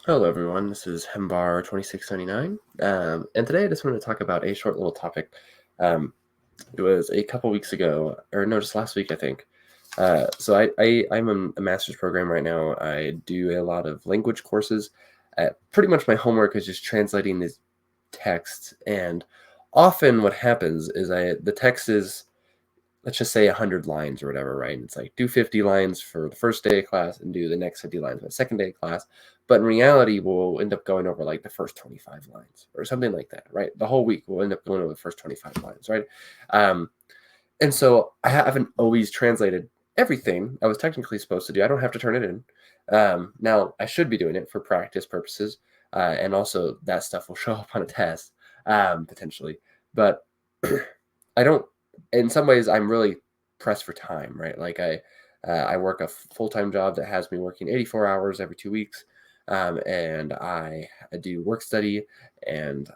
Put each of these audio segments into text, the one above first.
Hello, everyone. This is Hembar 2699. And today I just wanted to talk about a short little topic. Um, it was a couple weeks ago, or no, just last week, I think. I'm a master's program right now. I do a lot of language courses. Pretty much my homework is just translating these texts. And often what happens is the text is, let's just say 100 lines or whatever, right? And it's like do 50 lines for the first day of class and do the next 50 lines for the second day of class. But in reality, we'll end up going over like the first 25 lines or something like that, right? The whole week we'll end up going over the first 25 lines, right? Um, and so I haven't always translated everything I was technically supposed to do. I don't have to turn it in. Now I should be doing it for practice purposes, and also that stuff will show up on a test potentially. But I don't. In some ways, I'm really pressed for time, right? Like I work a full time job that has me working 84 hours every 2 weeks, and I do work study, and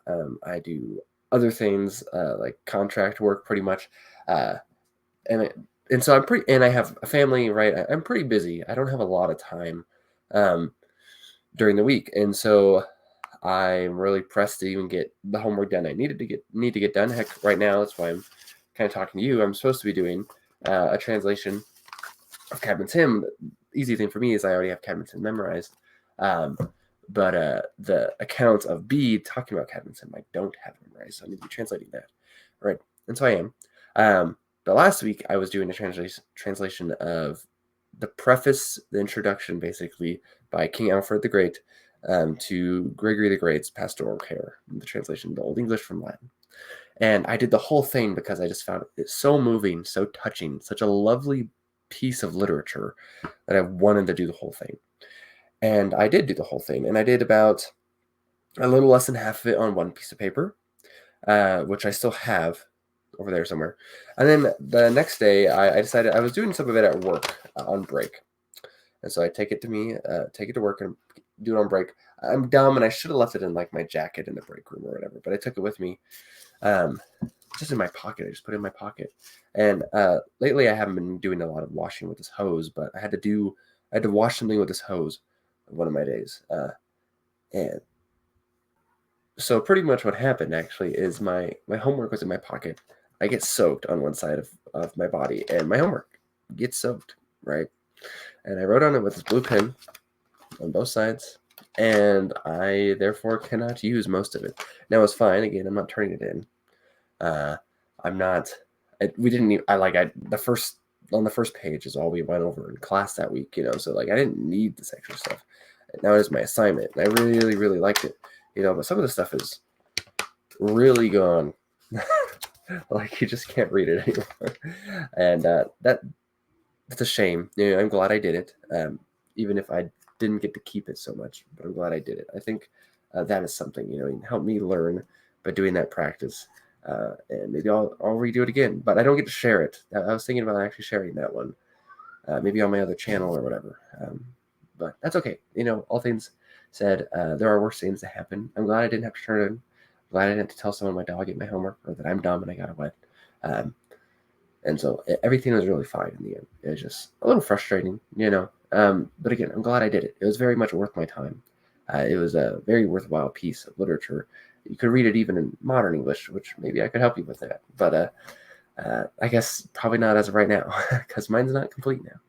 I do other things like contract work, pretty much. Uh, and it, and so I'm pretty, and I have a family, right? I'm pretty busy. I don't have a lot of time um, during the week, and so I'm really pressed to even get the homework done. I need to get done. Heck, right now that's why I'm kind of talking to you. I'm supposed to be doing a translation of Cadman's Hymn. The easy thing for me is I already have Cadman's Hymn memorized. Um, but the account of Bede talking about Cadman's Hymn, I don't have memorized, so I need to be translating that, right? And so I am. But last week I was doing a translation of the preface, the introduction, basically by King Alfred the Great to Gregory the Great's Pastoral Care, the translation of the Old English from Latin. And I did the whole thing because I just found it so moving, so touching, such a lovely piece of literature that I wanted to do the whole thing. And I did do the whole thing. And I did about a little less than half of it on one piece of paper, which I still have over there somewhere. And then the next day, I decided I was doing some of it at work on break. And so I take it to work and do it on break. I'm dumb and I should have left it in like my jacket in the break room or whatever, but I took it with me. Um, just in my pocket. I just put it in my pocket. And lately, I haven't been doing a lot of washing with this hose, but I had to wash something with this hose one of my days. And so pretty much what happened actually is my homework was in my pocket. I get soaked on one side of my body, and my homework gets soaked, right? And I wrote on it with this blue pen on both sides, and I therefore cannot use most of it. Now it's fine. Again, I'm not turning it in. Uh, I'm not. We didn't. The first on the first page is all we went over in class that week. So like I didn't need this extra stuff. Now it is my assignment, and I really really liked it. But some of the stuff is really gone. Like you just can't read it anymore, and that's a shame. I'm glad I did it, even if I didn't get to keep it so much. But I'm glad I did it. I think that is something helped me learn by doing that practice. And maybe I'll redo it again, but I don't get to share it. I was thinking about actually sharing that one, maybe on my other channel or whatever. But that's okay. All things said, there are worse things that happen. I'm glad I didn't have to turn it in. I'm glad I didn't have to tell someone my dog ate my homework or that I'm dumb and I got it wet. Um, and so everything was really fine in the end. It was just a little frustrating. But again, I'm glad I did it. It was very much worth my time. It was a very worthwhile piece of literature. You could read it even in modern English, which maybe I could help you with that. But I guess probably not as of right now because mine's not complete now.